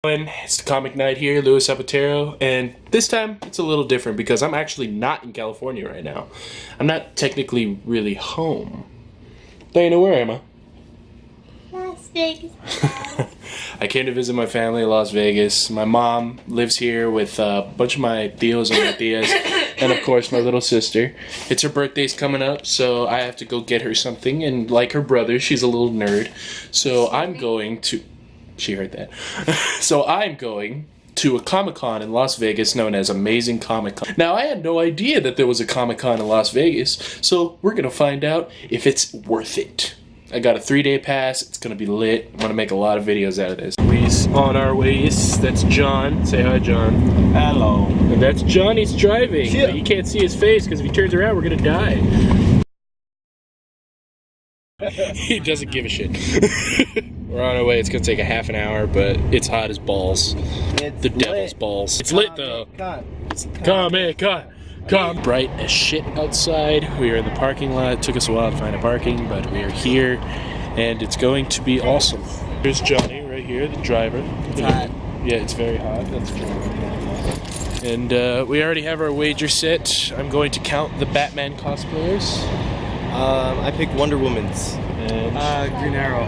It's the comic night here, Zapatero, and this time it's a little different because I'm actually not in California right now. I'm not technically really home. Dana, where am I? Las Vegas. I came to visit my family in Las Vegas. My mom lives here with a bunch of my tios and my tias, and of course my little sister. It's her birthday's coming up, so I have to go get her something, and like her brother, she's a little nerd. So I'm going to... She heard that. So I'm going to a Comic-Con in Las Vegas known as Amazing Comic-Con. Now, I had no idea that there was a Comic-Con in Las Vegas, so we're going to find out if it's worth it. I got a 3-day pass. It's going to be lit. I'm going to make a lot of videos out of this. We're on our ways. That's John. Say hi, John. Hello. And that's Johnny's driving. Yeah. But you can't see his face because if he turns around, we're going to die. He doesn't give a shit. We're on our way. It's gonna take a half an hour, but it's hot as balls. It's the devil's balls. It's lit though. Come. Bright as shit outside. We are in the parking lot. It took us a while to find a parking, but we are here, and it's going to be awesome. Here's Johnny right here, the driver. It's hot. Yeah, it's very hot. That's true. And we already have our wager set. I'm going to count the Batman cosplayers. I picked Wonder Woman's. And Green Arrow.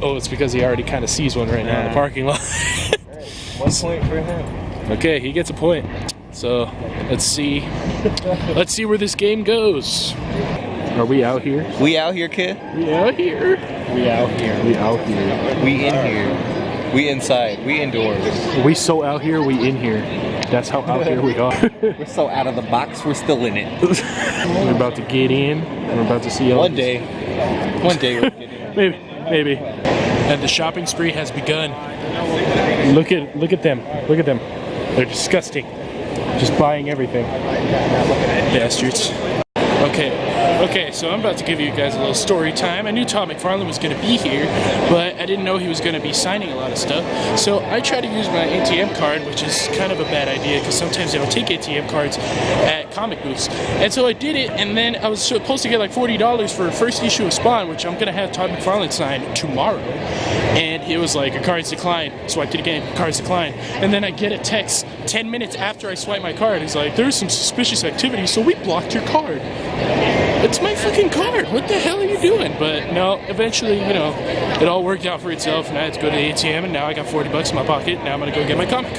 oh, it's because he already kind of sees one right now in the parking lot. 1 point for him. Okay, he gets a point. So let's see. Let's see where this game goes. Are we out here? We out here, kid? We out here. We out here. We out here. We in here. We inside. We indoors. We so out here. We in here. That's how out here we are. We're so out of the box. We're still in it. We're about to get in. We're about to see all One day we'll get in. Maybe. And the shopping spree has begun. Look at them. Look at them. They're disgusting. Just buying everything. Bastards. Okay, so I'm about to give you guys a little story time. I knew Todd McFarlane was going to be here, but I didn't know he was going to be signing a lot of stuff. So I tried to use my ATM card, which is kind of a bad idea because sometimes they don't take ATM cards at comic booths. And so I did it, and then I was supposed to get like $40 for first issue of Spawn, which I'm going to have Todd McFarlane sign tomorrow. And it was like, a card's declined. Swiped it again, card's declined. And then I get a text 10 minutes after I swipe my card. He's like, there's some suspicious activity, so we blocked your card. It's my fucking card. What the hell are you doing? But no, eventually, you know, it all worked out for itself, and I had to go to the ATM, and now I got $40 in my pocket. Now I'm gonna go get my comic.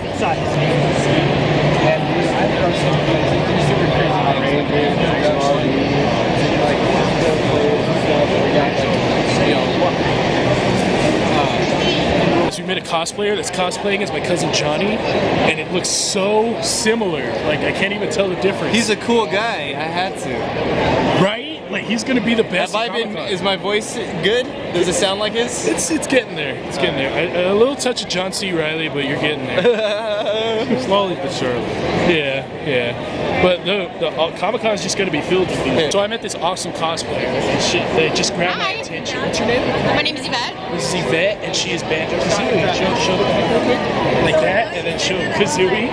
So we met a cosplayer that's cosplaying as my cousin Johnny, and it looks so similar. Like, I can't even tell the difference. He's a cool guy. I had to. Right? Like, he's gonna be the best. Is my voice good? Does it sound like his? It's getting there. It's getting there. A little touch of John C. Reilly, but you're getting there. Slowly but surely. Yeah. But the Comic-Con is just gonna be filled with people. So I met this awesome cosplayer, and they just grabbed my attention. What's your name? My name is Yvette. This is Yvette, and she is Banjo-Kazooie. Show the comic real quick. Like that, and then show Kazooie.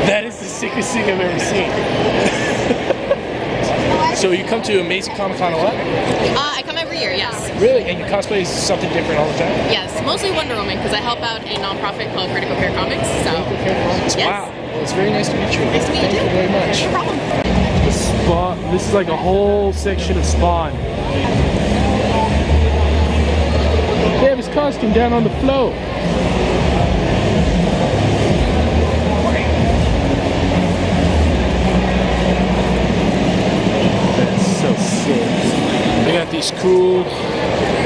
That is the sickest thing I've ever seen. So you come to Amazing Comic-Con a lot? I come every year, yes. Really? And you cosplay something different all the time? Yes, mostly Wonder Woman because I help out a nonprofit called Critical Care Comics. So. Yes. Wow. Well, it's very nice to meet you. Nice to meet you. Thank you very much. No problem. Spawn. This is like a whole section of Spawn. They have his costume down on the floor. I got these cool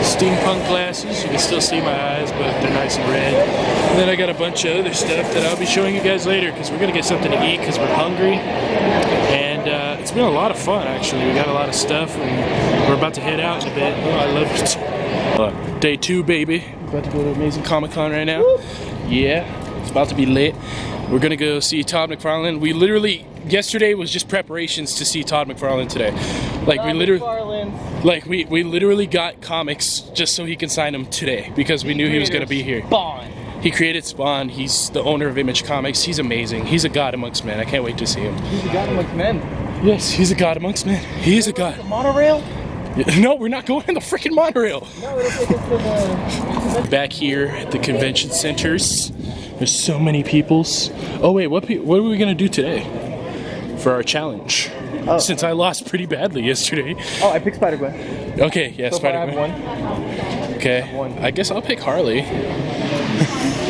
steampunk glasses. You can still see my eyes, but they're nice and red. And then I got a bunch of other stuff that I'll be showing you guys later because we're going to get something to eat because we're hungry. And it's been a lot of fun, actually. We got a lot of stuff, and we're about to head out in a bit. Oh, I love it. Day 2, baby. We're about to go to Amazing Comic-Con right now. Woo! Yeah, it's about to be lit. We're going to go see Todd McFarlane. We literally... Yesterday was just preparations to see Todd McFarlane today. Like we literally got comics just so he can sign them today because we knew he was going to be here. Spawn. He created Spawn. He's the owner of Image Comics. He's amazing. He's a god amongst men. I can't wait to see him. He's a god amongst men. Yes, he's a god amongst men. He is a god. The monorail? No, we're not going on the freaking monorail. Back here at the convention centers, there's so many peoples. Oh wait, what are we gonna do today for our challenge? Oh. Since I lost pretty badly yesterday. Oh, I picked Spider-Gwen. Okay, yeah, So Spider-Gwen. far I have one. Okay, I guess I'll pick Harley.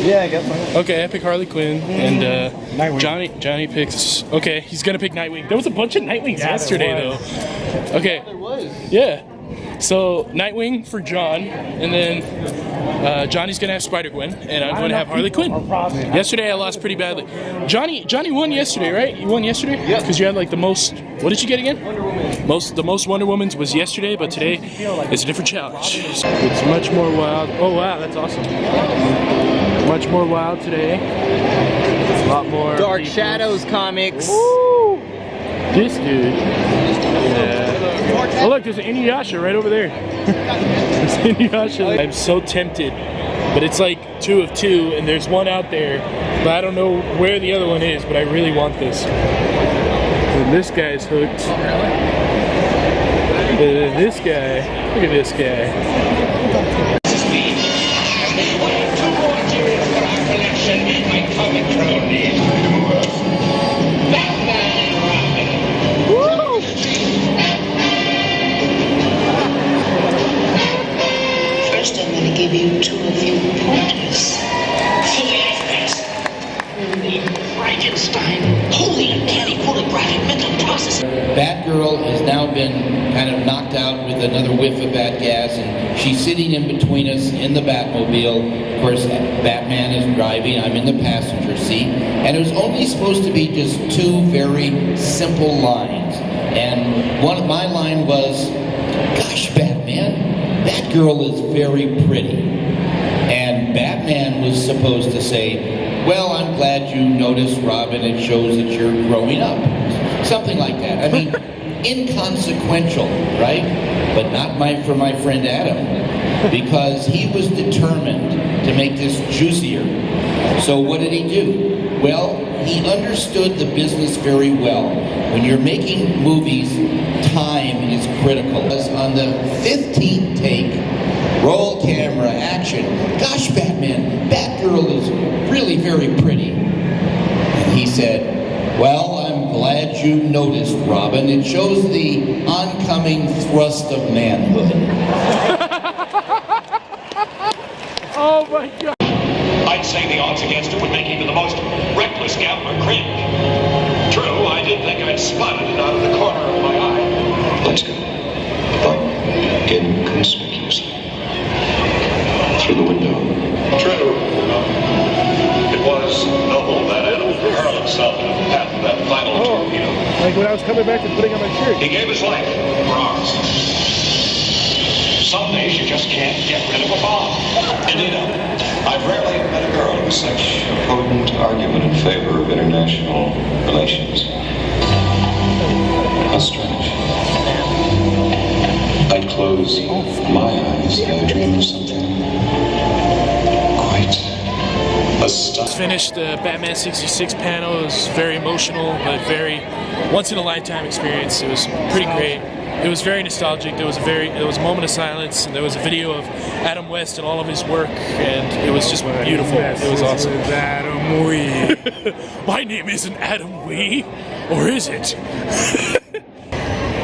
Yeah, I guess so. Okay, I pick Harley Quinn, and Johnny picks. Okay, he's gonna pick Nightwing. There was a bunch of Nightwings yesterday, though. Okay. There was. Yeah. So Nightwing for John, and then Johnny's gonna have Spider-Gwen, and I'm gonna have Harley Quinn. Yesterday I lost pretty badly. Johnny won yesterday, right? You won yesterday? Yeah. Because you had like the most. What did you get again? Wonder Woman. The most Wonder Womans was yesterday, but today it's a different challenge. It's much more wild. Oh wow, that's awesome. Much more wild today. A lot more Dark people. Shadows comics. Woo! This dude. Yeah. Oh look, there's an Inuyasha right over there. There's Inuyasha. I'm so tempted, but it's like 2 of 2, and there's one out there, but I don't know where the other one is. But I really want this. And this guy's hooked. This guy. Look at this guy. First, I'm going to give you 2 of you pointers. Frankenstein, holy uncanny photographic mental processing. Batgirl has now been kind of knocked out with another whiff of bat gas, and she's sitting in between us in the Batmobile. Of course, Batman is driving, I'm in the passenger seat, and it was only supposed to be just 2 very simple lines. And one of my line was, "Gosh, Batman, that girl is very pretty." And Batman was supposed to say, "Well, I'm glad you noticed, Robin. It shows that you're growing up." Something like that. I mean, inconsequential, right? But not for my friend Adam, because he was determined to make this juicier. So what did he do? Well, he understood the business very well. When you're making movies, time is critical. On the 15th take, roll camera, action. "Gosh, Batman, Batgirl is really very pretty." And he said, "Well, I'm glad you noticed, Robin. It shows the oncoming thrust of manhood." Oh my God. I'd say the odds against it would make even the most reckless gambler cringe. True, I did think I'd spotted it out of the corner of my eye. Let's go. But inconspicuously. Through the window. True. It was noble that animal to hurl himself into the path of that final torpedo. Like when I was coming back and putting on my shirt. He gave his life for ours. Some days you just can't get rid of a bomb. Indeed, I've rarely met a girl with such a potent argument in favor of international relations. How strange. I'd close my eyes and I dream of something quite astonishing. Finished the Batman 66 panel. It was very emotional, but very once-in-a-lifetime experience. It was pretty great. It was very nostalgic. There was a moment of silence, and there was a video of Adam West and all of his work, and it was just beautiful. It was awesome. Adam Wee. My name isn't Adam Wee, or is it?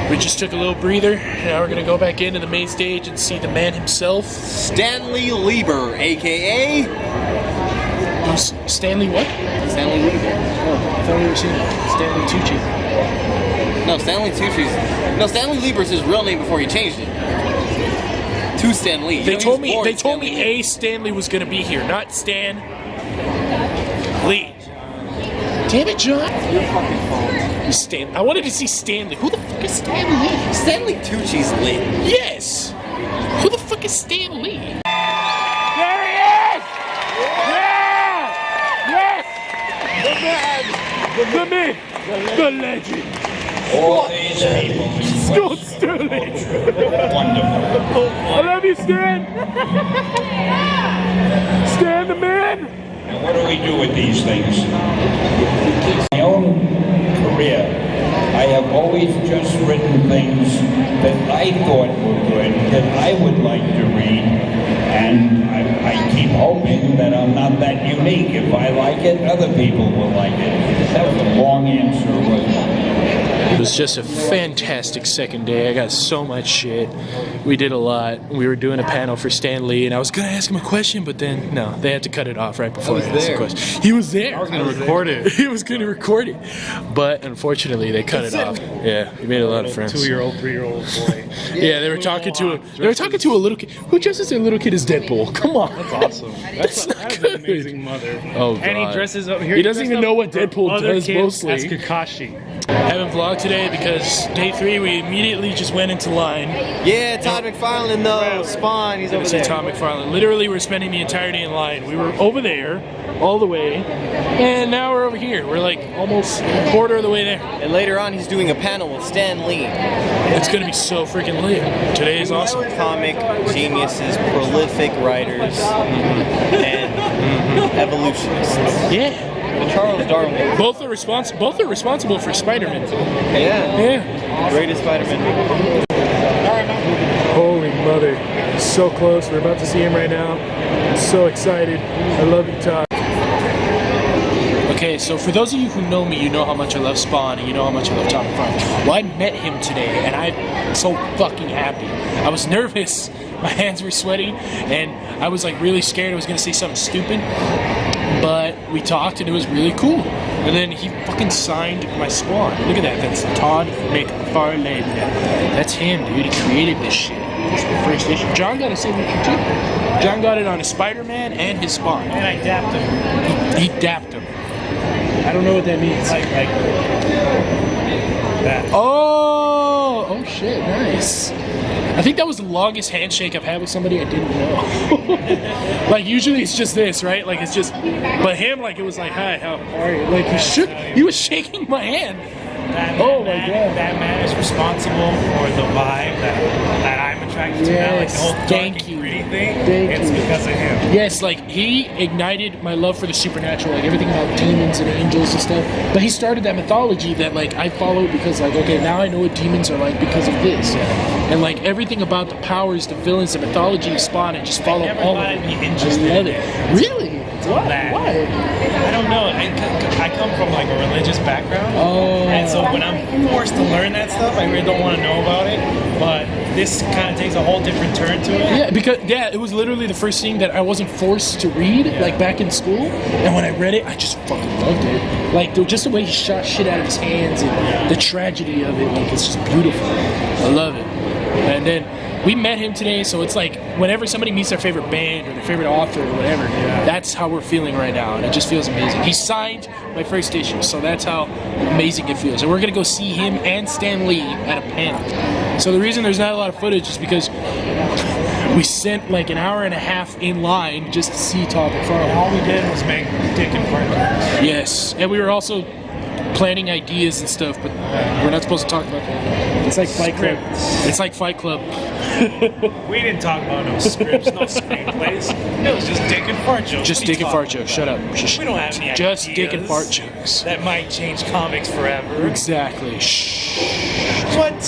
We just took a little breather. Now we're gonna go back into the main stage and see the man himself. Stanley Lieber, a.k.a. Who's Stanley what? Stanley Lieber. Oh, I thought we were seeing Stanley Tucci. No, Stanley Lieber's his real name before he changed it to Stan Lee. They told me A. Stanley was gonna be here, not Stan Lee. Damn it, John. Your fucking fault. I wanted to see Stanley. Who the fuck is Stan Lee? Stanley Tucci's lit. Yes. Who the fuck is Stan Lee? There he is! Yeah! Yes! The man! The legend! All these people. Scott Sterling! Wonderful. I love you, Stan! Stan the man! And what do we do with these things? My own career, I have always just written things that I thought were good, that I would like to read, and I keep hoping that I'm not that unique. If I like it, other people will like it. That was a long answer, wasn't it? It was just a fantastic second day. I got so much shit. We did a lot. We were doing a panel for Stan Lee, and I was gonna ask him a question, but then no, they had to cut it off right before I asked the question. He was there. I was gonna record it. He was gonna record it, but unfortunately they cut it off. Yeah, he made a lot of friends. 2-year-old, 3-year-old boy. Yeah, they were talking to a little kid. Who dresses their little kid as Deadpool? Come on. That's awesome. That's an amazing mother. Oh, God. And he dresses up here. He doesn't even know what Deadpool does mostly. That's Kakashi. Haven't vlogged today because day 3 we immediately just went into line. Yeah, Todd McFarlane though. Spawn, he's over there. Todd McFarlane. Literally, we're spending the entire day in line. We were over there, all the way, and now we're over here. We're like almost a quarter of the way there. And later on, he's doing a panel with Stan Lee. It's gonna be so freaking lit. Today is awesome. Comic geniuses, prolific writers, and evolutionists. Yeah. Charles Darwin. Both are responsible for Spider-Man. Yeah. Greatest Spider-Man. Holy mother. So close. We're about to see him right now. I'm so excited. I love you, Todd. Okay, so for those of you who know me, you know how much I love Spawn and you know how much I love Todd McFarlane. Well, I met him today and I'm so fucking happy. I was nervous. My hands were sweaty and I was like really scared I was gonna say something stupid. But we talked and it was really cool. And then he fucking signed my Spawn. Look at that. That's Todd McFarlane. That's him, dude. He created this shit. This is the first issue. John got a signature too. John got it on his Spider-Man and his Spawn. And I dapped him. He dapped him. I don't know what that means. Like that. Oh shit, nice. I think that was the longest handshake I've had with somebody I didn't know. Like usually it's just this, right? Like it's just, but him, like it was like, hi, how are you? Like he was shaking my hand. My God. That man is responsible for the vibe that I'm attracted to now. Like the whole dark and gritty thing. It's because of him. Yes, like he ignited my love for the supernatural, like everything about demons and angels and stuff. But he started that mythology that like I followed because like, okay, now I know what demons are like because of this. And like everything about the powers, the villains, the mythology of Spawn, and just follow all of it. I love it. Really? What? That. Why? I don't know. I come from like a religious background. Oh. And so when I'm forced to learn that stuff, I really don't want to know about it. But this kind of takes a whole different turn to it. Yeah, because it was literally the first thing that I wasn't forced to read, like back in school. And when I read it, I just fucking loved it. Like just the way he shot shit out of his hands and the tragedy of it, like it's just beautiful. I love it. And then we met him today, so it's like whenever somebody meets their favorite band or their favorite author or whatever, that's how we're feeling right now, and it just feels amazing. He signed my first issue, so that's how amazing it feels. And we're gonna go see him and Stan Lee at a panel. So the reason there's not a lot of footage is because we spent like an hour and a half in line just to see Todd McFarlane. All we did was make dick and fart jokes. Yes, and we were also planning ideas and stuff, but we're not supposed to talk about that. It's like Fight Club. It's like Fight Club. We didn't talk about no scripts, no screenplays. It was just dick and fart jokes. Just dick and fart jokes. Shut up. We don't have any just ideas dick and fart jokes. that might change comics forever. Exactly. Shh. What?